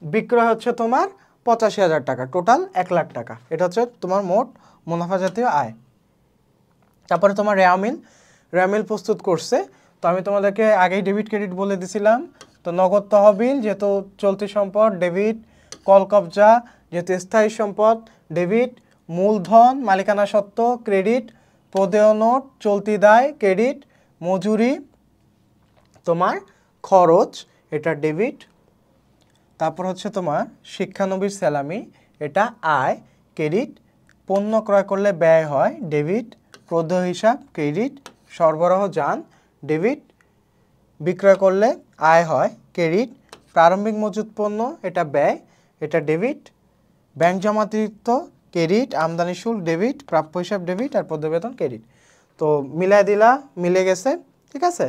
বিক্রয় হচ্ছে তোমার 85,000 টাকা, টোটাল 1 লাখ টাকা। এটা হচ্ছে তোমার মোট মুনাফা জাতীয় আয়। তারপরে তোমার রেওয়া মিল প্রস্তুত করছে। তো আমি তোমাদেরকে আগেই ডেবিট ক্রেডিট বলে দিছিলাম। তো নগদ তহবিল যেহেতু চলতি সম্পদ ডেবিট, কল কবজা যেহেতু স্থায়ী সম্পদ ডেবিট, মূলধন মালিকানা সত্ত্ব ক্রেডিট, প্রদেয় নোট চলতি দায় ক্রেডিট, মজুরি তোমার খরচ এটা ডেবিট, তারপর হচ্ছে তোমার শিক্ষানবিশ স্যালামি এটা আয় ক্রেডিট, পণ্য ক্রয় করলে ব্যয় হয় ডেবিট, প্রদেয় হিসাব ক্রেডিট, সরবরাহ যান ডেবিট, বিক্রয় করলে আয় হয় ক্রেডিট, প্রারম্ভিক মজুত পণ্য এটা ব্যয় এটা ডেবিট, ব্যাংক জমাতিরিক্ত ক্রেডিট, আমদানি শুল্ক ডেবিট, প্রাপ্য হিসাব ডেবিট আর প্রদেয় বেতন ক্রেডিট। তো মিলাই দিলা, মিলে গেছে, ঠিক আছে।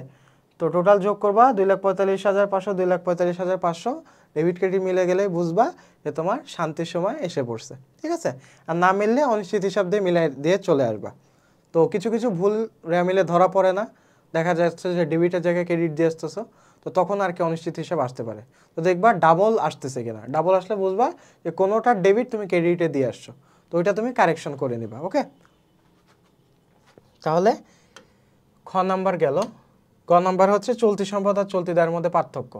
তো টোটাল যোগ করবা 2,45,500 2,45,500 ডেবিট ক্রেডিট মিলে গেলেই বুঝবা যে তোমার শান্তির সময় এসে পড়ছে, ঠিক আছে। আর না মিললে অনিশ্চিত হিসাব দিয়ে মিলাই দিয়ে চলে আসবা। তো কিছু কিছু ভুল মিলে ধরা পড়ে না, দেখা যাচ্ছে যে ডেবিটের জায়গায় ক্রেডিট দিয়ে আসতেছো, তো তখন আর কি অনিশ্চিত হিসাব আসতে পারে। তো দেখবা ডাবল আসতেছে কিনা, ডাবল আসলে বুঝবা যে কোনোটা ডেবিট তুমি ক্রেডিটে দিয়ে আসছো, তো ওইটা তুমি কারেকশন করে নিবা। ওকে, তাহলে খ নাম্বার গেল। গ নাম্বার হচ্ছে চলতি সম্পদ আর চলতি দায়ের মধ্যে পার্থক্য।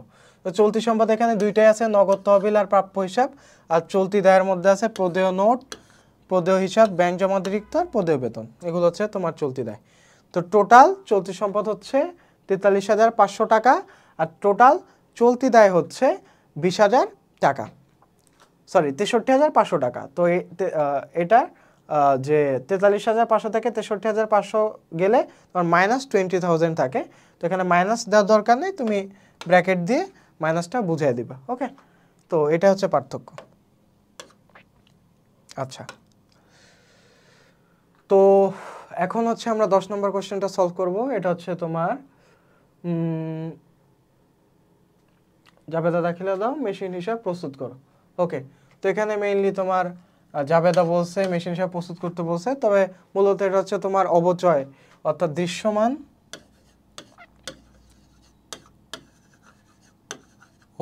তো চলতি সম্পদ এখানে দুইটাই আছে, নগদ তহবিল আর প্রাপ্য হিসাব, আর চলতি দায়ের মধ্যে আছে প্রদেয় নোট, প্রদেয় হিসাব, ব্যাংক জমাতিরিক্ত আর প্রদেয় বেতন, এগুলো হচ্ছে তোমার চলতি দায়। তো টোটাল চলতি সম্পদ হচ্ছে 43,500 টাকা আর টোটাল চলতি দায় হচ্ছে 20,000 টাকা, সরি 63,500 টাকা। তো এটা যে 43,500 থেকে 63,500 গেলে তোমার -20,000 থাকে। তো এখানে মাইনাস দেওয়ার দরকার নেই, তুমি ব্র্যাকেট দিয়ে মাইনাসটা বুঝিয়ে দিবা। ওকে, তো এটা হচ্ছে পার্থক্য। আচ্ছা, তো এখন হচ্ছে আমরা 10 নম্বর কোশ্চেনটা সলভ করব। এটা হচ্ছে তোমার জাবেদা দাখিলা দাও, মেশিন হিসাব প্রস্তুত করো। ওকে, তো এখানে মেইনলি তোমার জাবেদা বলছে মেশিন হিসাব প্রস্তুত করতে বলছে, তবে মূলত এটা হচ্ছে তোমার অবচয় অর্থাৎ দৃশ্যমান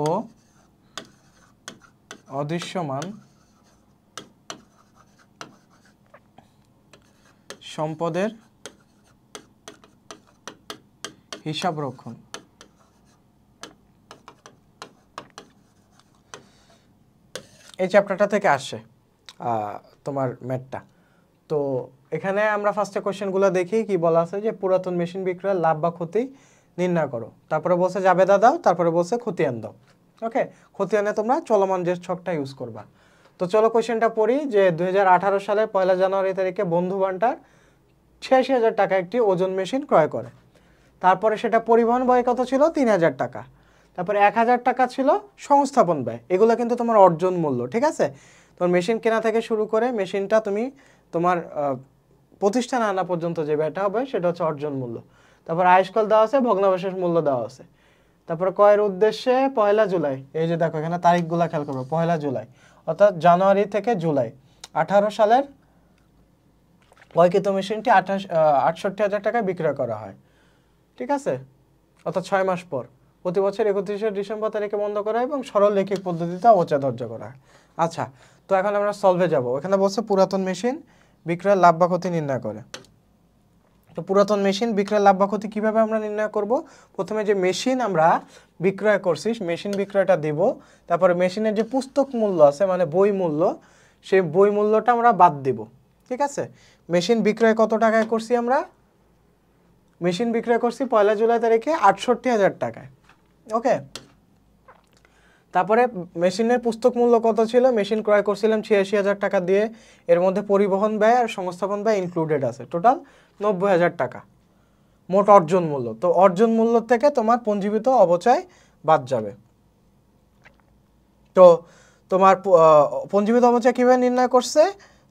ও অদৃশ্যমান সম্পদের হিসাব রক্ষণ। এই চ্যাপ্টারটা থেকে আসে তোমার ম্যাথটা। তো এখানে আমরা ফার্স্টে কোশ্চেনগুলো দেখি কি বলা আছে, যে পুরাতন মেশিন বিক্রয়ের লাভ বা ক্ষতি নির্ণয় করো। তারপরে বলছে জাবেদা দাও, তারপরে বলছে খতিয়ান দাও। ওকে, খতিয়ানে তোমরা চলমান যে ছকটা ইউজ করবা। তো চলো কোশ্চেনটা পড়ি, যে 2018 সালের 1 জানুয়ারি তারিখে বন্ধু ভান্ডার 86,000 টাকা একটি ওজন মেশিন ক্রয় করে। তারপরে সেটা পরিবহন ব্যয় কত ছিল, 3,000 টাকা। তারপরে 1,000 টাকা ছিল সংস্থাপন ব্যয়। এগুলো কিন্তু তোমার অর্জন মূল্য, ঠিক আছে। তোমার মেশিন কেনা থেকে শুরু করে মেশিনটা তুমি তোমার প্রতিষ্ঠানে আনা পর্যন্ত যে ব্যয়টা হবে সেটা হচ্ছে অর্জন মূল্য। তারপর আয়ুষ্কাল দেওয়া আছে, ভগ্নাবশেষ মূল্য দেওয়া আছে। তারপরে ক্রয়ের উদ্দেশ্যে 1 জুলাই, এই যে দেখো এখানে তারিখগুলো খেয়াল করবো, 1 জুলাই অর্থাৎ জানুয়ারি থেকে জুলাই 18 সালের ক্রয়কৃত মেশিনটি 68,000 টাকায় বিক্রয় করা হয়, ঠিক আছে। অর্থাৎ 6 মাস পর প্রতি বছর 31শে ডিসেম্বর তারিখে বন্ধ করা হয় এবং সরল লেখিক পদ্ধতিতে অবচয় ধার্য করা হয়। আচ্ছা, তো এখন আমরা সলভে যাব। এখানে বলছে পুরাতন মেশিন বিক্রয়ের লাভ বা ক্ষতি নির্ণয় করে। তো পুরাতন মেশিন বিক্রয়ের লাভ বা ক্ষতি কীভাবে আমরা নির্ণয় করব? প্রথমে যে মেশিন আমরা বিক্রয় করছি মেশিন বিক্রয়টা দিব, তারপরে মেশিনের যে পুস্তক মূল্য আছে মানে বই মূল্য, সেই বই মূল্যটা আমরা বাদ দিব, ঠিক আছে। মেশিন বিক্রয় কত টাকায় করছি আমরা? মেশিন বিক্রয় করছি 1 জুলাই তারিখে 68,000 টাকায়। ওকে, তারপরে মেশিনের পুস্তক মূল্য কত ছিল? মেশিন ক্রয় করছিলাম 86,000 টাকা দিয়ে, এর মধ্যে পরিবহন ব্যয় আর সংস্থাপন ব্যয় ইনক্লুডেড আছে, টোটাল 90,000 টাকা মোট অর্জন মূল্য। তো অর্জন মূল্য থেকে তোমার পঞ্জীবিত অবচয় বাদ যাবে। তো তোমার পঞ্জীবিত অবচয় কীভাবে নির্ণয় করছে?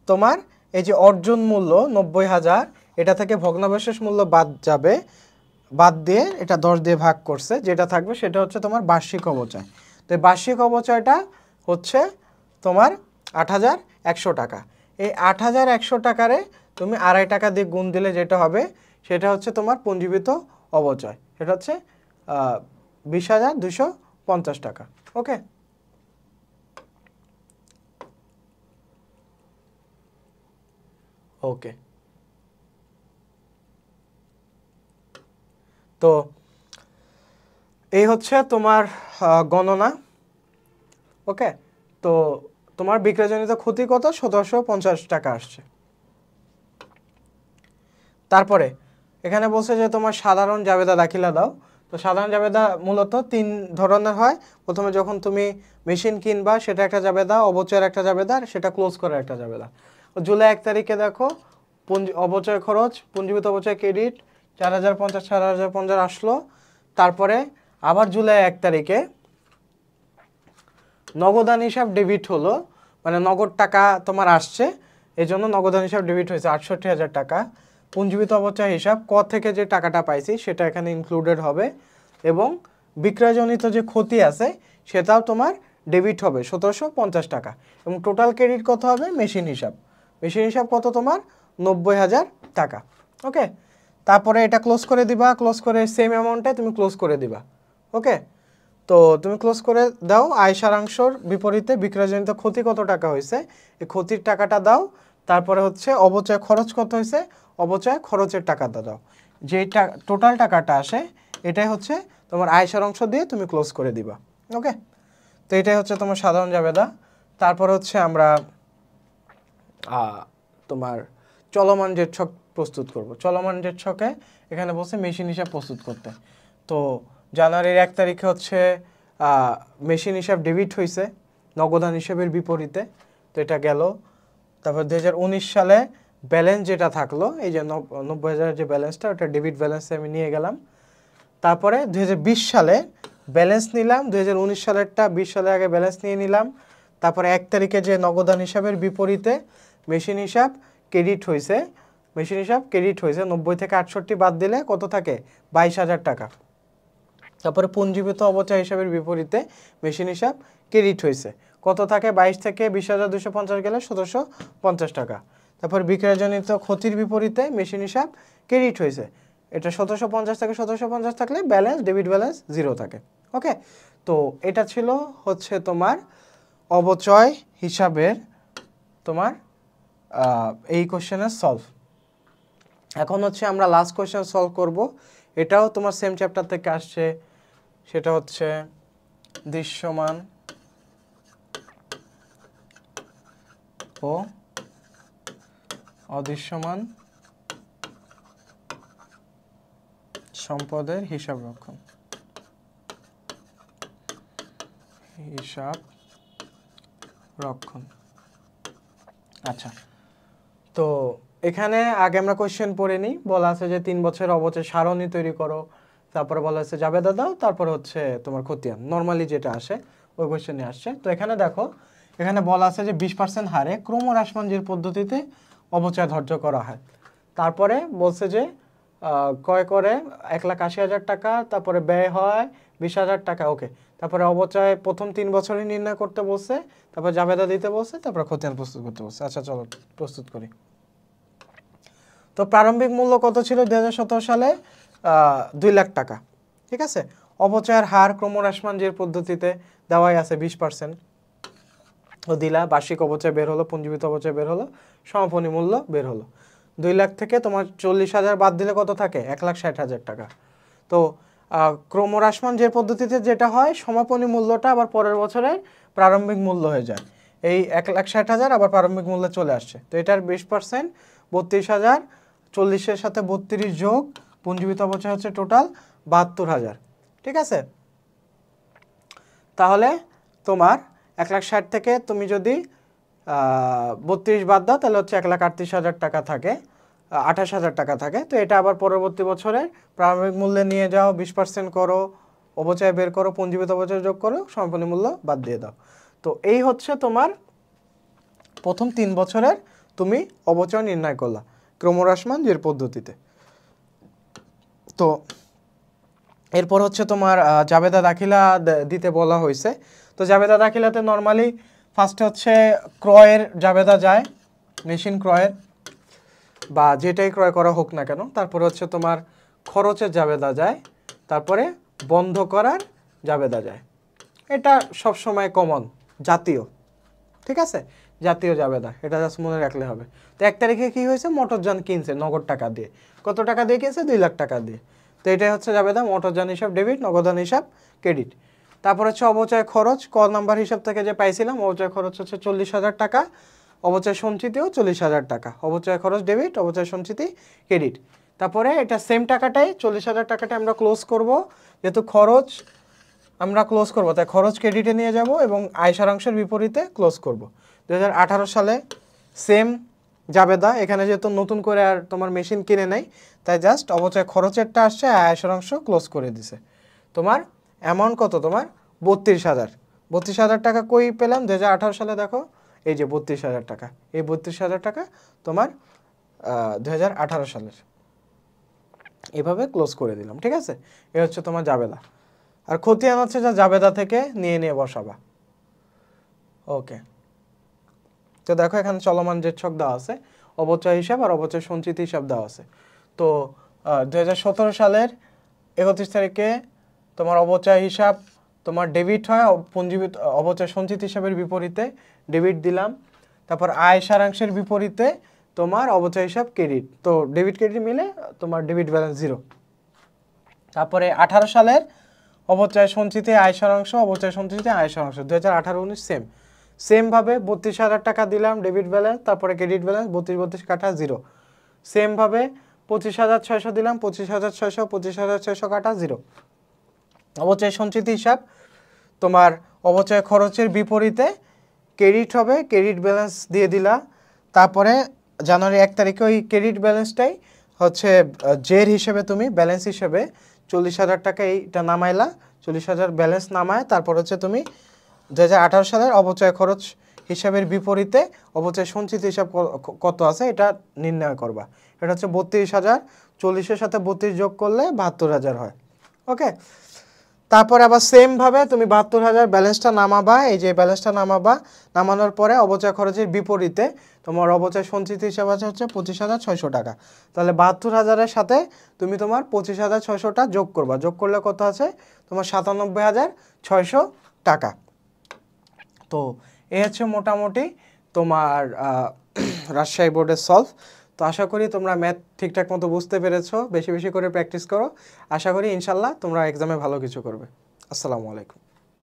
তোমার এই যে অর্জন মূল্য 90,000, এটা থেকে ভগ্নাবশেষ মূল্য বাদ যাবে, বাদ দিয়ে এটা 10 দিয়ে ভাগ করছে, যেটা থাকবে সেটা হচ্ছে তোমার বার্ষিক অবচয়। তো এই বার্ষিক অবচয়টা হচ্ছে তোমার 8,100 টাকা। এই 8,100 টাকারে তুমি 2.5 টাকা দিয়ে গুণ দিলে যেটা হবে সেটা হচ্ছে তোমার পঞ্জীবিত অবচয়, সেটা হচ্ছে 20,250 টাকা। ওকে, ওকে, তো এই হচ্ছে তোমার গণনা। ওকে, তো তোমার বিক্রয়জনিত ক্ষতি কত? ১৭৫০ টাকা আসছে। তারপরে এখানে বলছে যে তোমার সাধারণ জাবেদা দাখিলা দাও। তো সাধারণ জাবেদা মূলত ৩ ধরনের হয়। প্রথমে যখন তুমি মেশিন কিনবা সেটা একটা জাবেদা, অবচয়ের একটা জাবেদা, আর সেটা ক্লোজ করার একটা জাবেদা। জুলাই ১ তারিখে দেখো অবচয় খরচ, পুঞ্জীভূত অবচয় ক্রেডিট ৪০৫০ ৪০৫০ আসলো। তারপরে আবার জুলাই ১ তারিখে নগদান হিসাব ডেবিট হলো, মানে নগদ টাকা তোমার আসছে, এই জন্য নগদান হিসাব ডেবিট হয়েছে ৬৮,০০০ টাকা। পুঞ্জীভূত অবচয় হিসাব ক থেকে যে টাকাটা পাইছি সেটা এখানে ইনক্লুডেড হবে, এবং বিক্রয়জনিত যে ক্ষতি আছে সেটাও তোমার ডেবিট হবে ১৭৫০ টাকা। এবং টোটাল ক্রেডিট কত হবে? মেশিন হিসাব। মেশিন হিসাব কত তোমার? ৯০,০০০ টাকা। ওকে, তারপরে এটা ক্লোজ করে দিবা, ক্লোজ করে সেম অ্যামাউন্টে তুমি ক্লোজ করে দিবা। ওকে, তো তুমি ক্লোজ করে দাও। আয় সারাংশর বিপরীতে বিক্রয়জনিত ক্ষতি কত টাকা হয়েছে, এই ক্ষতির টাকাটা দাও। তারপরে হচ্ছে অবচয় খরচ কত হয়েছে, অবচয় খরচের টাকাটা দাও। যে টোটাল টাকাটা আসে এটাই হচ্ছে তোমার আয় সারাংশ দিয়ে তুমি ক্লোজ করে দিবা। ওকে, তো এটাই হচ্ছে তোমার সাধারণ জাবেদা। তারপর হচ্ছে আমরা তোমার চলমান জেট ছক প্রস্তুত করব। চলমান জেট ছকে এখানে বলছে মেশিন হিসাব প্রস্তুত করতে। তো জানুয়ারির ১ তারিখে হচ্ছে মেশিন হিসাব ডেবিট হয়েছে নগদান হিসাবের বিপরীতে, তো এটা গেল। তারপর ২০১৯ সালে ব্যালেন্স যেটা থাকলো, এই যে ৯০,০০০ যে ব্যালেন্সটা, ওটা ডেবিট ব্যালেন্সে আমি নিয়ে গেলাম। তারপরে ২০২০ সালে ব্যালেন্স নিলাম, ২০১৯ সালেরটা ২০ সালের আগে ব্যালেন্স নিয়ে নিলাম। তারপরে ১ তারিখে যে নগদান হিসাবের বিপরীতে মেশিন হিসাব ক্রেডিট হয়েছে, মেশিন হিসাব ক্রেডিট হয়েছে ৯০ থেকে ৬৮ বাদ দিলে কত থাকে? ২২,০০০ টাকা। তারপরে পুঞ্জীভূত অবচয় হিসাবের বিপরীতে মেশিন হিসাব ক্রেডিট হয়েছে, কত থাকে? ২২ থেকে ২০,২৫০ গেলে ১৭৫০ টাকা। তারপর বিক্রয়জনিত ক্ষতির বিপরীতে মেশিন হিসাব ক্রেডিট হয়েছে, এটা ১৭৫০ থেকে ১৭৫০ থাকলে ব্যালেন্স, ডেবিট ব্যালেন্স 0 থাকে। ওকে, তো এটা ছিল হচ্ছে তোমার অবচয় হিসাবের তোমার এই কোশ্চেনের সলভ। এখন হচ্ছে আমরা লাস্ট কোশ্চেন সলভ করব। এটাও তোমার সেম চ্যাপ্টার থেকে আসছে, সেটা হচ্ছে দৃশ্যমান ও অদৃশ্যমান সম্পদের হিসাব রক্ষণ। হিসাব রক্ষণ। আচ্ছা, তো এখানে আগে আমরা কোশ্চেন পড়ে নিই। বলা আছে যে ৩ বছরের অবচয় সারণী তৈরি করো, তারপরে বলা আছে জাবেদা দাও, তারপর হচ্ছে তোমার খতিয়ান, নর্মালি যেটা আসে ওই কোশ্চেনে আসছে। তো এখানে দেখো, এখানে বলা আছে যে 20% হারে ক্রমহ্রাসমান যে পদ্ধতিতে অবচয় ধার্য করা হয়। তারপরে বলছে যে ক্রয় করে ১,৮০,০০০ টাকা, তারপরে ব্যয় হয় ২০,০০০ টাকা। ওকে, তারপরে অবচয় প্রথম ৩ বছরই নির্ণয় করতে বলছে, তারপর জাবেদা দিতে বলছে, তারপর খতিয়ান প্রস্তুত করতে বলছে। আচ্ছা চলো প্রস্তুত করি। তো প্রারম্ভিক মূল্য কত ছিল ২০১৭ সালে? ২ লাখ টাকা। ঠিক আছে, অবচয়ের হার ক্রমহ্রাসমান যে পদ্ধতিতে দেওয়াই আছে 20%। ও দিলা, বার্ষিক অবচয় বের হলো, পুঞ্জীভূত অবচয় বের হলো, সমাপনী মূল্য বের হলো। ২ লাখ থেকে তোমার ৪০,০০০ বাদ দিলে কত থাকে? ১,৬০,০০০ টাকা। তো ক্রমহ্রাসমান যে পদ্ধতিতে যেটা হয়, সমাপনী মূল্যটা আবার পরের বছরের প্রারম্ভিক মূল্য হয়ে যায়। এই ১,৬০,০০০ আবার প্রারম্ভিক মূল্যে চলে আসছে। তো এটার 20% ৩২,০০০, ৪০-এর সাথে ৩২ যোগ পুঞ্জীভূত অবচয় হচ্ছে টোটাল ৭২,০০০। ঠিক আছে, তাহলে তোমার ১,৬০,০০০ থেকে তুমি যদি ৩২ বাদ দাও তাহলে হচ্ছে ১,৩৮,০০০ টাকা থাকে, ২৮,০০০ টাকা থাকে। তো এটা আবার পরবর্তী বছরে প্রারম্ভিক মূল্যে নিয়ে যাও, 20% করো, অবচয় বের করো, পুঞ্জীভূত অবচয় যোগ করো, সমাপনী মূল্য বাদ দিয়ে দাও। তো এই হচ্ছে তোমার প্রথম ৩ বছরের তুমি অবচয় নির্ণয় করলা ক্রমহ্রাসমান যে পদ্ধতিতে। তো এরপর হচ্ছে তোমার জাবেদা দাখিলা দিতে বলা হয়েছে। তো জাবেদা দাখিলাতে নর্মালি ফার্স্টে হচ্ছে ক্রয়ের জাবেদা যায়, মেশিন ক্রয়ের বা যেটাই ক্রয় করা হোক না কেন। তারপরে হচ্ছে তোমার খরচের জাবেদা যায়, তারপরে বন্ধ করার জাবেদা যায়। এটা সব সময় কমন, জাতীয়। ঠিক আছে, জাতীয় জাবেদা, এটা জাস্ট মনে রাখলে হবে। তো ১ তারিখে কি হয়েছে? মোটরযান কিনছে নগদ টাকা দিয়ে। কত টাকা দিয়ে কিনছে? ২ লাখ টাকা দিয়ে। তো এটাই হচ্ছে জাবেদা, মোটরযান হিসাব ডেবিট, নগদান হিসাব ক্রেডিট। তারপর হচ্ছে অবচয় খরচ, ক নাম্বার হিসাব থেকে যে পাইছিলাম, অবচয় খরচ হচ্ছে 40,000 টাকা, অবচয় সঞ্চিতিও 40,000 টাকা, অবচয় খরচ ডেবিট, অবচয় সঞ্চিতি ক্রেডিট। তারপরে এটা সেম টাকাটাই 40,000 টাকাটা আমরা ক্লোজ করব, যেহেতু খরচ আমরা ক্লোজ করব তাই খরচ ক্রেডিটে নিয়ে যাব এবং আয় সারাংশের বিপরীতে ক্লোজ করব। 2018 সালে সেম জাবেদা, এখানে যেহেতু নতুন করে আর তোমার মেশিন কিনে নেই তাই জাস্ট অবচয় খরচেরটা আসছে, আয় সারাংশ ক্লোজ করে দিছে। তোমার অ্যামাউন্ট কত, তোমার 32,000। 32,000 টাকা কই পেলাম 2018 সালে, দেখো এই যে 32,000 টাকা, এই 32,000 টাকা তোমার 2018 সালের, এভাবে ক্লোজ করে দিলাম। ঠিক আছে, এ হচ্ছে তোমার জাবেদা। আর খতিয়ান হচ্ছে যা জাবেদা থেকে নিয়ে নিয়ে বসাবা। ওকে, তো দেখো এখানে চলমান যে ছক দেওয়া আছে, অবচয় হিসাব আর অবচয় সঞ্চিত হিসাব দেওয়া আছে। তো 2017 সালের 31 তারিখে তোমার অবচয় হিসাব তোমার ডেবিট হয়, পুঞ্জীবিত অবচয় সঞ্চিত হিসাবের বিপরীতে ডেবিট দিলাম। তারপর আয় সারাংশের বিপরীতে তোমার অবচয় হিসাব ক্রেডিট, তো ডেবিট ক্রেডিট মিলে তোমার ডেবিট ব্যালেন্স 0। তারপরে 18 সালের অবচয় সঞ্চিতে আয় সারাংশ, অবচয় সঞ্চিতে আয় সারাংশ 2018-19 সেমভাবে 32,000 টাকা দিলাম ডেবিট ব্যালেন্স, তারপরে ক্রেডিট ব্যালেন্স 32 কাটা 0। সেমভাবে 25,600 দিলাম, 25,600, 25,600 কাটা 0। অবচয় সঞ্চিত হিসাব তোমার অবচয় খরচের বিপরীতে ক্রেডিট হবে, ক্রেডিট ব্যালেন্স দিয়ে দিলা। তারপরে জানুয়ারি 1 তারিখে ওই ক্রেডিট ব্যালেন্সটাই হচ্ছে জের হিসেবে তুমি ব্যালেন্স হিসেবে 40,000 টাকা এইটা নামাইলা, 40,000 ব্যালেন্স নামায় তারপর হচ্ছে তুমি 2018 সালের অবচয় খরচ হিসাবের বিপরীতে অবচয় সঞ্চিত হিসাব কত আছে এটা নির্ণয় করবা। এটা হচ্ছে 32,000, 40-এর সাথে 32 যোগ করলে 72,000 হয়। ওকে, তারপরে আবার সেমভাবে তুমি 72,000 ব্যালেন্সটা নামাবা, এই যে ব্যালেন্সটা নামাবা, নামানোর পরে অবচয় খরচের বিপরীতে তোমার অবচয় সঞ্চিত হিসাব আছে হচ্ছে 25,600 টাকা। তাহলে 72,000-এর সাথে তুমি তোমার 25,600টা যোগ করবা, যোগ করলে কত আছে তোমার 97,600 টাকা। তো এই হচ্ছে মোটামুটি তোমার রাজশাহী বোর্ডের সলভ। তো আশা করি তোমরা ম্যাথ ঠিকঠাক মতো বুঝতে পেরেছো, বেশি বেশি করে প্র্যাকটিস করো, আশা করি ইনশাল্লাহ তোমরা এক্সামে ভালো কিছু করবে। আসসালামু আলাইকুম।